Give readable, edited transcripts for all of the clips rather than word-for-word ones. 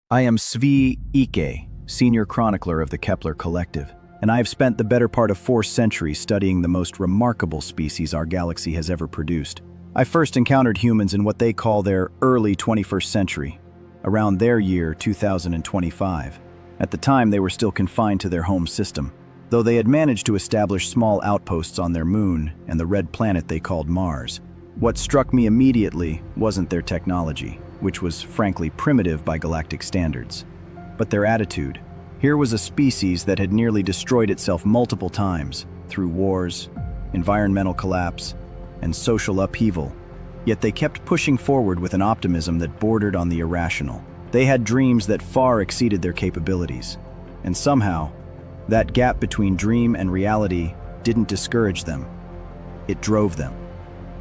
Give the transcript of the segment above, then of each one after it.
I am Svi Ike, senior chronicler of the Kepler Collective, and I have spent the better part of 4 centuries studying the most remarkable species our galaxy has ever produced. I first encountered humans in what they call their early 21st century, around their year 2025. At the time, they were still confined to their home system, though they had managed to establish small outposts on their moon and the red planet they called Mars. What struck me immediately wasn't their technology, which was frankly primitive by galactic standards, but their attitude. Here was a species that had nearly destroyed itself multiple times through wars, environmental collapse, and social upheaval. Yet they kept pushing forward with an optimism that bordered on the irrational. They had dreams that far exceeded their capabilities, and somehow, that gap between dream and reality didn't discourage them. It drove them.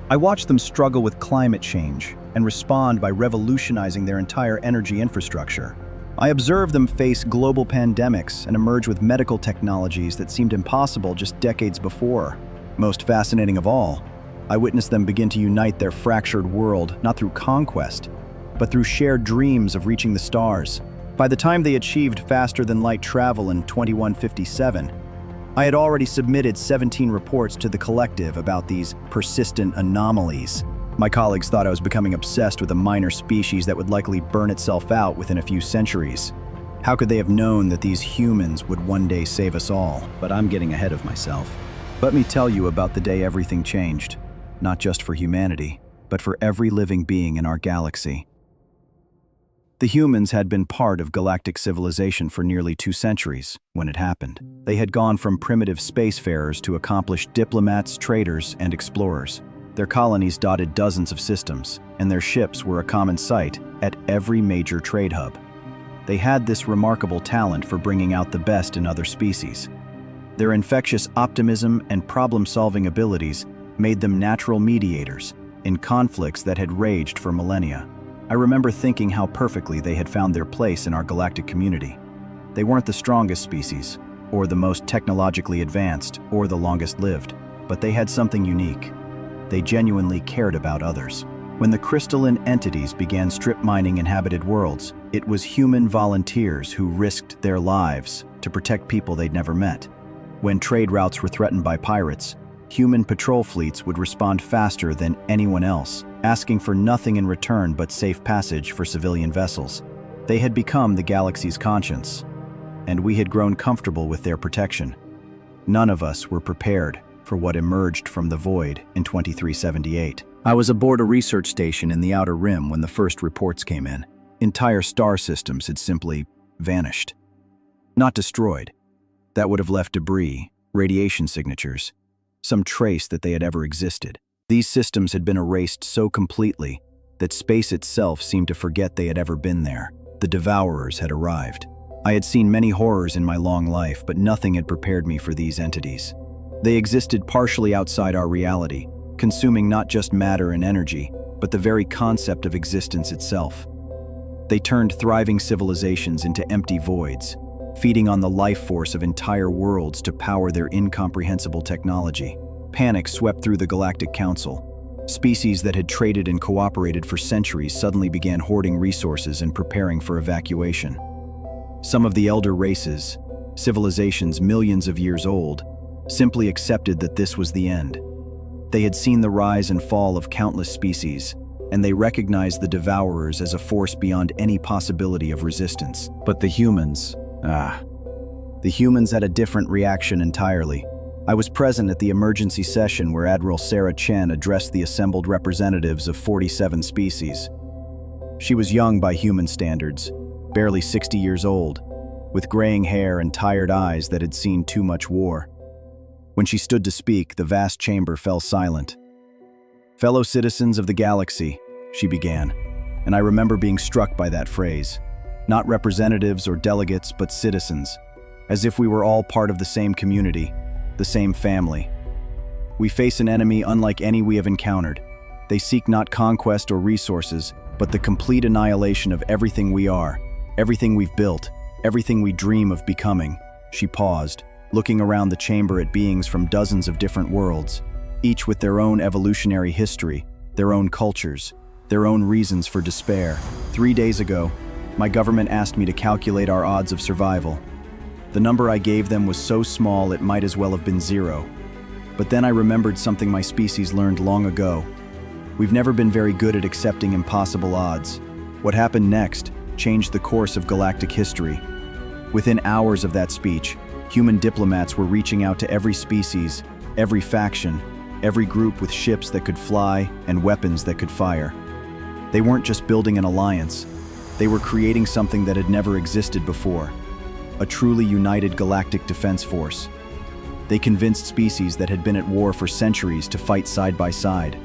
I watched them struggle with climate change and respond by revolutionizing their entire energy infrastructure. I observed them face global pandemics and emerge with medical technologies that seemed impossible just decades before. Most fascinating of all, I witnessed them begin to unite their fractured world not through conquest, but through shared dreams of reaching the stars. By the time they achieved faster-than-light travel in 2157, I had already submitted 17 reports to the collective about these persistent anomalies. My colleagues thought I was becoming obsessed with a minor species that would likely burn itself out within a few centuries. How could they have known that these humans would one day save us all? But I'm getting ahead of myself. Let me tell you about the day everything changed, not just for humanity, but for every living being in our galaxy. The humans had been part of galactic civilization for nearly 2 centuries when it happened. They had gone from primitive spacefarers to accomplished diplomats, traders, and explorers. Their colonies dotted dozens of systems, and their ships were a common sight at every major trade hub. They had this remarkable talent for bringing out the best in other species. Their infectious optimism and problem-solving abilities made them natural mediators in conflicts that had raged for millennia. I remember thinking how perfectly they had found their place in our galactic community. They weren't the strongest species, or the most technologically advanced, or the longest lived, but they had something unique. They genuinely cared about others. When the crystalline entities began strip mining inhabited worlds, it was human volunteers who risked their lives to protect people they'd never met. When trade routes were threatened by pirates, human patrol fleets would respond faster than anyone else, asking for nothing in return but safe passage for civilian vessels. They had become the galaxy's conscience, and we had grown comfortable with their protection. None of us were prepared for what emerged from the void in 2378. I was aboard a research station in the Outer Rim when the first reports came in. Entire star systems had simply vanished. Not destroyed. That would have left debris, radiation signatures, some trace that they had ever existed. These systems had been erased so completely that space itself seemed to forget they had ever been there. The devourers had arrived. I had seen many horrors in my long life, but nothing had prepared me for these entities. They existed partially outside our reality, consuming not just matter and energy, but the very concept of existence itself. They turned thriving civilizations into empty voids, feeding on the life force of entire worlds to power their incomprehensible technology. Panic swept through the Galactic Council. Species that had traded and cooperated for centuries suddenly began hoarding resources and preparing for evacuation. Some of the elder races, civilizations millions of years old, simply accepted that this was the end. They had seen the rise and fall of countless species, and they recognized the devourers as a force beyond any possibility of resistance. But the humans had a different reaction entirely. I was present at the emergency session where Admiral Sarah Chen addressed the assembled representatives of 47 species. She was young by human standards, barely 60 years old, with graying hair and tired eyes that had seen too much war. When she stood to speak, the vast chamber fell silent. "Fellow citizens of the galaxy," she began, and I remember being struck by that phrase. Not representatives or delegates, but citizens, as if we were all part of the same community, the same family. "We face an enemy unlike any we have encountered. They seek not conquest or resources, but the complete annihilation of everything we are, everything we've built, everything we dream of becoming." She paused, looking around the chamber at beings from dozens of different worlds, each with their own evolutionary history, their own cultures, their own reasons for despair. 3 days ago, My government asked me to calculate our odds of survival. The number I gave them was so small it might as well have been 0. But then I remembered something my species learned long ago. We've never been very good at accepting impossible odds. What happened next changed the course of galactic history. Within hours of that speech, human diplomats were reaching out to every species, every faction, every group with ships that could fly and weapons that could fire. They weren't just building an alliance, they were creating something that had never existed before, a truly united galactic defense force. They convinced species that had been at war for centuries to fight side by side.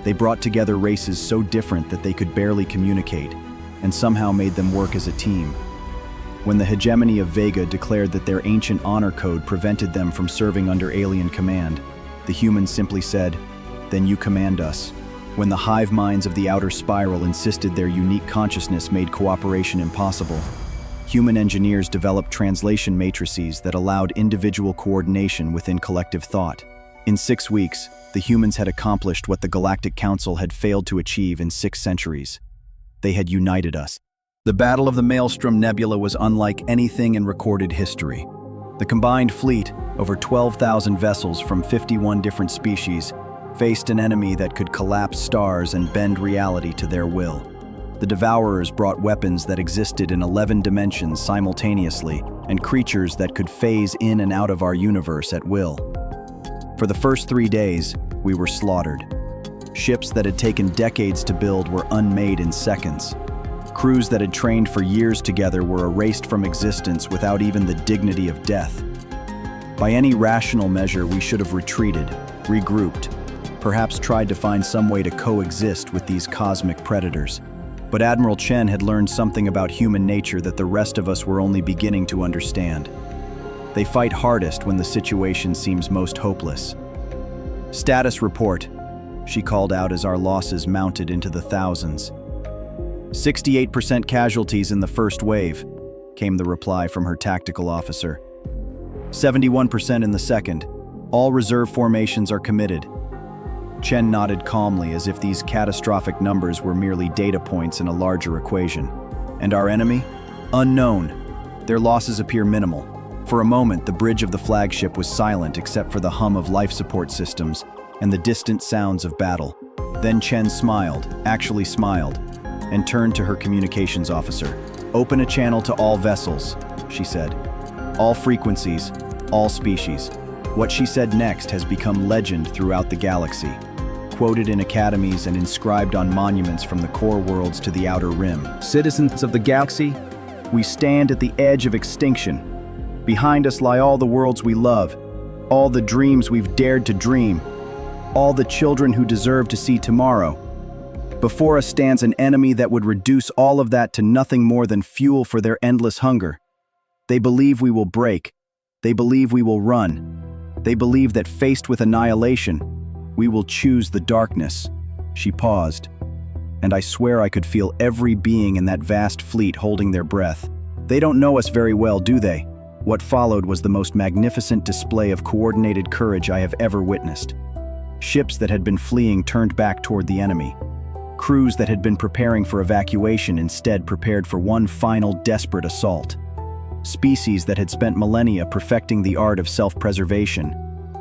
They brought together races so different that they could barely communicate, and somehow made them work as a team. When the hegemony of Vega declared that their ancient honor code prevented them from serving under alien command, the humans simply said, "Then you command us." When the hive minds of the outer spiral insisted their unique consciousness made cooperation impossible, human engineers developed translation matrices that allowed individual coordination within collective thought. In 6 weeks, the humans had accomplished what the Galactic Council had failed to achieve in 6 centuries. They had united us. The Battle of the Maelstrom Nebula was unlike anything in recorded history. The combined fleet, over 12,000 vessels from 51 different species, faced an enemy that could collapse stars and bend reality to their will. The Devourers brought weapons that existed in 11 dimensions simultaneously, and creatures that could phase in and out of our universe at will. For the first 3 days, we were slaughtered. Ships that had taken decades to build were unmade in seconds. Crews that had trained for years together were erased from existence without even the dignity of death. By any rational measure, we should have retreated, regrouped, perhaps tried to find some way to coexist with these cosmic predators. But Admiral Chen had learned something about human nature that the rest of us were only beginning to understand. They fight hardest when the situation seems most hopeless. "Status report," she called out as our losses mounted into the thousands. 68% casualties in the first wave, came the reply from her tactical officer. 71% in the second. All reserve formations are committed. Chen nodded calmly as if these catastrophic numbers were merely data points in a larger equation. And our enemy? Unknown. Their losses appear minimal. For a moment, the bridge of the flagship was silent except for the hum of life support systems and the distant sounds of battle. Then Chen smiled, actually smiled, and turned to her communications officer. "Open a channel to all vessels," she said. "All frequencies, all species." What she said next has become legend throughout the galaxy, quoted in academies and inscribed on monuments from the core worlds to the outer rim. "Citizens of the galaxy, we stand at the edge of extinction. Behind us lie all the worlds we love, all the dreams we've dared to dream, all the children who deserve to see tomorrow. Before us stands an enemy that would reduce all of that to nothing more than fuel for their endless hunger. They believe we will break. They believe we will run. They believe that faced with annihilation, we will choose the darkness." She paused, and I swear I could feel every being in that vast fleet holding their breath. "They don't know us very well, do they?" What followed was the most magnificent display of coordinated courage I have ever witnessed. Ships that had been fleeing turned back toward the enemy. Crews that had been preparing for evacuation instead prepared for one final desperate assault. Species that had spent millennia perfecting the art of self-preservation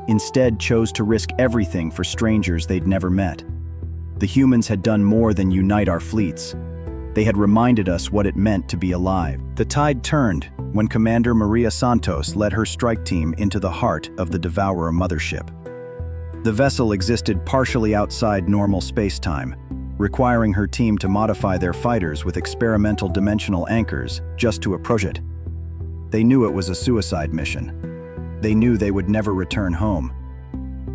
instead chose to risk everything for strangers they'd never met. The humans had done more than unite our fleets. They had reminded us what it meant to be alive. The tide turned when Commander Maria Santos led her strike team into the heart of the Devourer mothership. The vessel existed partially outside normal space-time, requiring her team to modify their fighters with experimental dimensional anchors just to approach it. They knew it was a suicide mission. They knew they would never return home.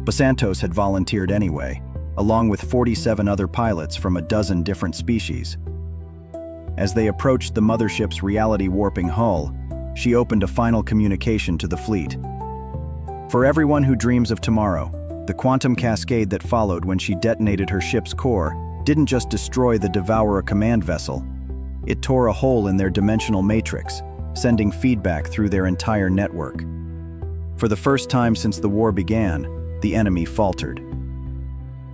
But Santos had volunteered anyway, along with 47 other pilots from a dozen different species. As they approached the mothership's reality-warping hull, she opened a final communication to the fleet. "For everyone who dreams of tomorrow, the quantum cascade that followed when she detonated her ship's core didn't just destroy the Devourer command vessel. It tore a hole in their dimensional matrix, sending feedback through their entire network. For the first time since the war began, the enemy faltered.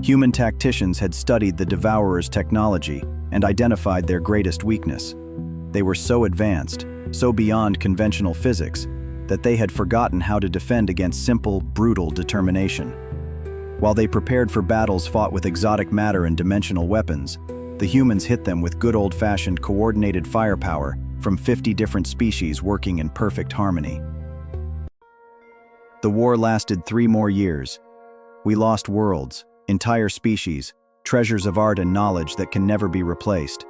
Human tacticians had studied the Devourer's technology and identified their greatest weakness: They were so advanced, so beyond conventional physics, that they had forgotten how to defend against simple, brutal determination. While they prepared for battles fought with exotic matter and dimensional weapons, the humans hit them with good old-fashioned coordinated firepower from 50 different species working in perfect harmony. The war lasted 3 more years. We lost worlds, entire species, treasures of art and knowledge that can never be replaced.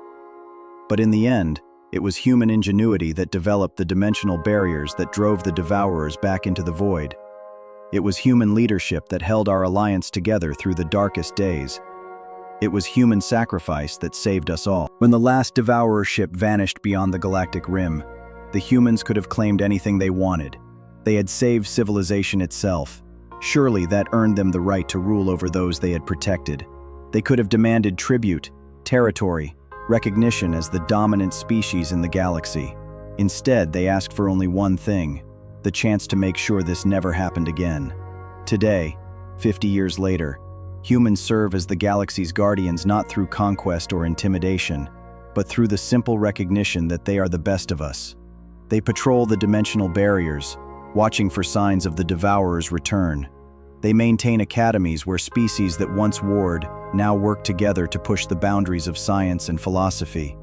But in the end, it was human ingenuity that developed the dimensional barriers that drove the devourers back into the void. It was human leadership that held our alliance together through the darkest days. It was human sacrifice that saved us all. When the last devourer ship vanished beyond the galactic rim, the humans could have claimed anything they wanted. They had saved civilization itself. Surely that earned them the right to rule over those they had protected. They could have demanded tribute, territory, recognition as the dominant species in the galaxy. Instead, they asked for only one thing: the chance to make sure this never happened again. Today, 50 years later, humans serve as the galaxy's guardians not through conquest or intimidation, but through the simple recognition that they are the best of us. They patrol the dimensional barriers, watching for signs of the devourer's return. They maintain academies where species that once warred now work together to push the boundaries of science and philosophy.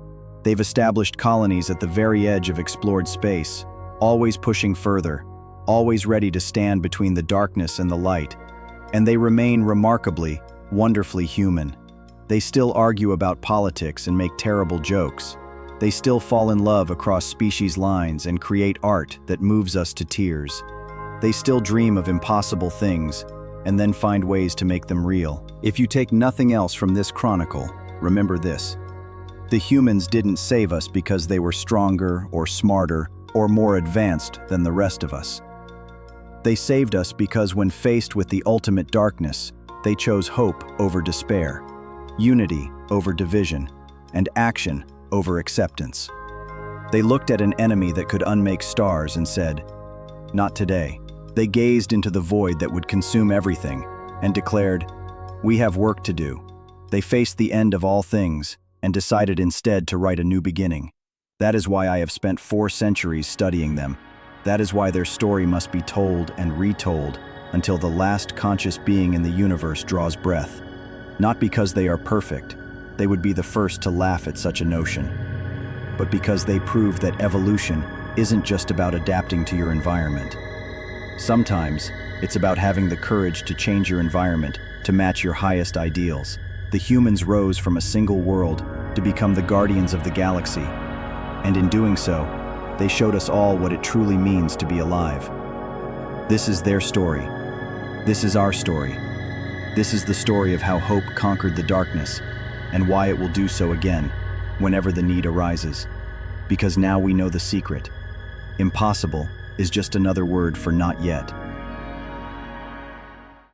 They've established colonies at the very edge of explored space, always pushing further, always ready to stand between the darkness and the light. And they remain remarkably, wonderfully human. They still argue about politics and make terrible jokes. They still fall in love across species lines and create art that moves us to tears. They still dream of impossible things and then find ways to make them real. If you take nothing else from this chronicle, remember this: the humans didn't save us because they were stronger or smarter or more advanced than the rest of us. They saved us because when faced with the ultimate darkness, they chose hope over despair, unity over division, and action over acceptance. They looked at an enemy that could unmake stars and said, "Not today." They gazed into the void that would consume everything and declared, "We have work to do." They faced the end of all things and decided instead to write a new beginning. That is why I have spent 4 centuries studying them. That is why their story must be told and retold until the last conscious being in the universe draws breath. Not because they are perfect, they would be the first to laugh at such a notion, but because they prove that evolution isn't just about adapting to your environment. Sometimes, it's about having the courage to change your environment to match your highest ideals. The humans rose from a single world to become the guardians of the galaxy, and in doing so, they showed us all what it truly means to be alive. This is their story. This is our story. This is the story of how hope conquered the darkness, and why it will do so again, whenever the need arises. Because now we know the secret. Impossible is just another word for not yet.